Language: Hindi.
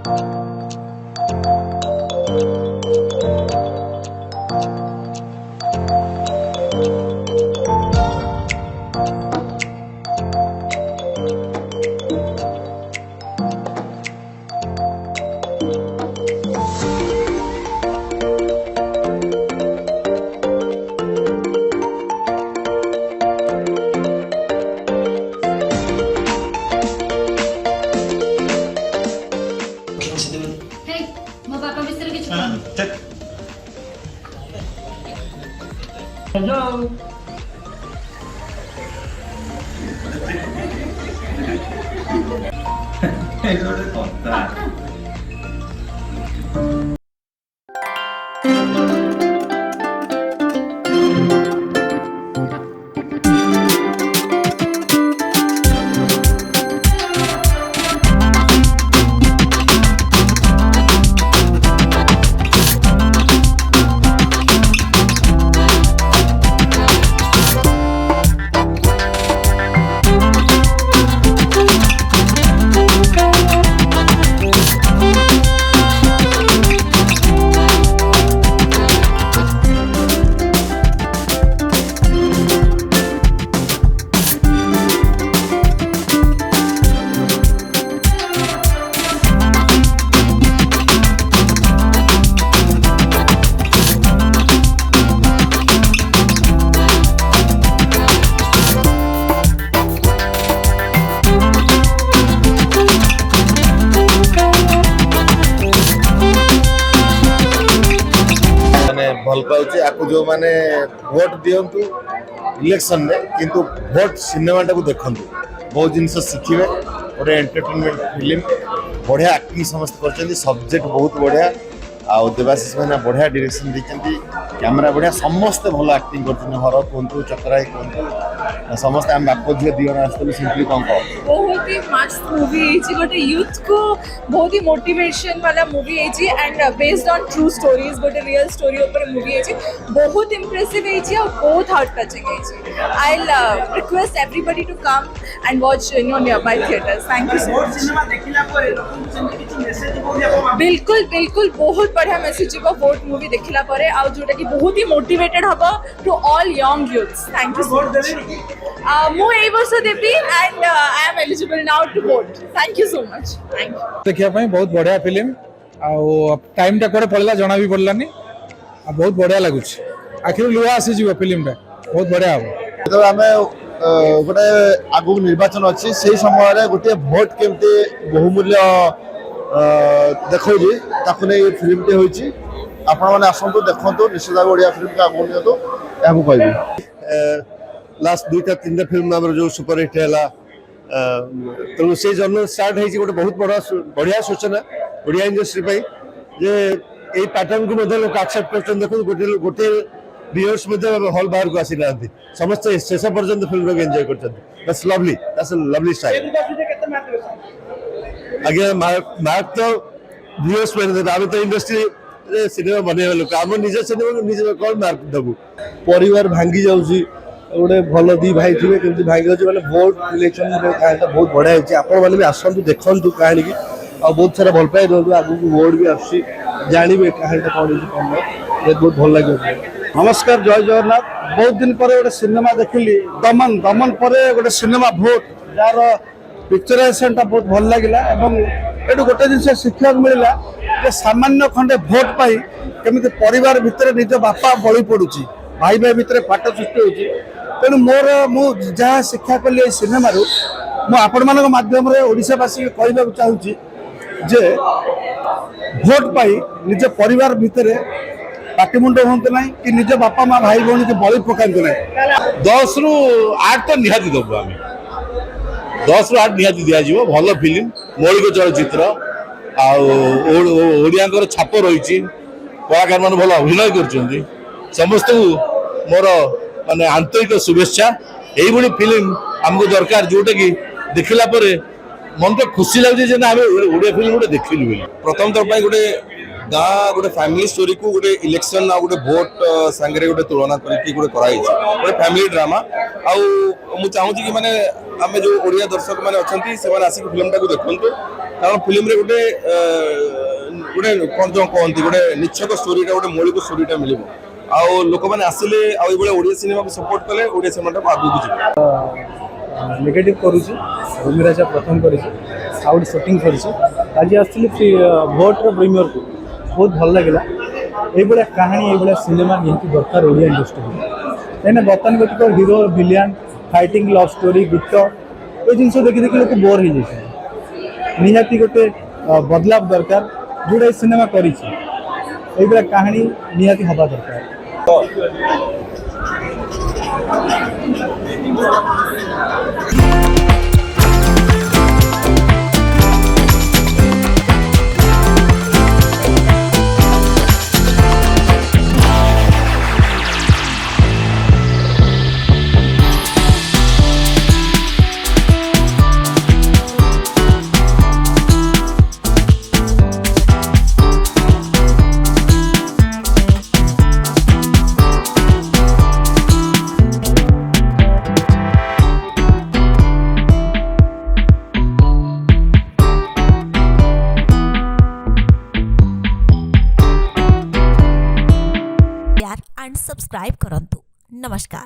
Hello. भल पाऊँ आपको जो मैंने भोट दिंतु इलेक्शन में किंतु भोट सिनेमा टाक देखु बहुत जिन शिखे गोटे एंटरटेनमेंट फिल्म बढ़िया एक्टिंग समस्त कर सब्जेक्ट बहुत बढ़िया आउ देवाशीष भाई बढ़िया डायरेक्शन देती कैमेरा बढ़िया समस्ते भल एक्टिंग कर हर कहतु चक्राई कहतु समस्त आम बाप झील दी जन आसलु सिंपली कौन कह बहुत ही मस्त मूवी है गोटे यूथ को बहुत ही मोटिवेशन वाला मूवी है and based on true stories गोटे रियल स्टोरी ऊपर मूवी है बहुत इंप्रेसिव है और बहुत हार्ट टचिंग है I request everybody to come and watch in your nearby theatres thank you so much बिल्कुल बिल्कुल बहुत बढ़िया मेसेज जीव वोट मूवी देखला परे आ जोटा कि बहुत ही मोटिवेटेड हबो to all young youths thank you so much मु ए वर्ष देबी and I am eligible now to vote thank you so much thank you देखिया पई बहुत बढ़िया फिल्म आ टाइम टा कोरे पड़ला जना भी पड़लानी आ बहुत बढ़िया लागुछ आखिर लुआ आसी जीव फिल्म टा बहुत बढ़िया हो तो आमे गोटे आगु निर्वाचन अच्छी से समय रे गोटे भोट केमते बहुमूल्य देखौजी ताकु नै फिल्म टे होईची आपण माने आसंतु देखंतु निश्चित भाव बढ़िया फिल्म का आगु नियतो एहु कहबी लास्ट दुईटा तीन फिल्म आम जो सुपर हिट है तेणु से जन्म स्टार्ट है गोटे बहुत बड़ा बढ़िया सूचना ओडिया इंडस्ट्री जे यही पैटर्न को लोग एक्सेप्ट कर देखो गोटे गोटे व्यूअर्स हॉल बाहर को आसी ना समस्त शेष पर्यंत फिल्म को एंजॉय कर लवली लवली स्टाइल आगे मार्क तो व्यूअर्स मैंने आम तो इंडस्ट्री सिनेमा बनवा लोक आम निज सिनेमा निज कौन मार्क देवु परिवार भांगी जाऊँगी गोटे भल दी भाई थे कमी भांगी जाऊँ मैंने भोट इलेक्शन कहानी बहुत बढ़िया होती आपण मैंने भी आसतु देखु कहानी की आ बहुत सारा भल पाई दिखाँ आगे भोट भी आसवे कहानी कौन कौन बहुत भल लगे नमस्कार जय जगन्नाथ बहुत दिन पर गोटे सिनेमा देखिली दमन दमन पर गोटे सिनेमा भोट जार पिक्चराइजेशन बहुत भल लगे ये गोटे जिन शिक्षा मिलला जे सामान्य खंडे भोट पाई केमी परिवार भितर निज बापा बलि पड़ुची भाई भाई भितर फाट सृष्टि होती तेणु मोर मुझा शिक्षा कली सिनेमा मुझे माध्यम ओडिशावासी कहवाक चाहूँगी जे भोट पाई निज परिवार भितर पाटिमुंड हूँ ना कि निज बापा माँ भाई भौणी के बलि पकाते ना 10 रु 8 तो निहाती दबु आम 10 रु 8 निहाती दिज्व भल फिल्म मौलिक चलचित्र आड़िया छाप रही कलाकार मान भल अभिनय कर समस्त मोर माने आंतरिक शुभेच्छा यही फिल्म आमको दरकार जोटा कि देखला पर मन तो खुशी लगे आम ओडिया फिल्म गोटे देखिलु प्रथम थर गोटे गाँ गोटे फैमिली स्टोरी को गोटे इलेक्शन आ गोटे भोट सांगे गोटे तुलना करके गोटे कराई गोटे फैमिली ड्रामा आउ मु चाहूँगी कि माने आम जो ओडिया दर्शक मैंने अच्छा से आसिक फिल्म टाक देखते कारण फिल्म गोटे गोटे कौन जो कहती गोटे निच्छक स्टोरीटा गोटे मौलिक स्टोरीटा मिल आउ लोक मैंने आसिले आड़िया सिनेमा को सपोर्ट कले ओडिया सिनेमा आगू जी नेगेटिव करुँच भूमिराजा प्रथम कर शूटिंग कर आज आसली भोटर प्रीमियर को बहुत भल लगे ये कहानी ये सिनेमा निहाती दरकार ओडिया इंडस्ट्री कहीं गतानुगतिक हिरो विलियन फाइटिंग लव स्टोरी गीत ये जिन देखी देखी लोग बोर हो जाए निहाती गोटे बदलाव दरकार जोड़ा सिनेमा कर कहानी निहाती हवा दरकार एंड सब्सक्राइब करंतु। नमस्कार।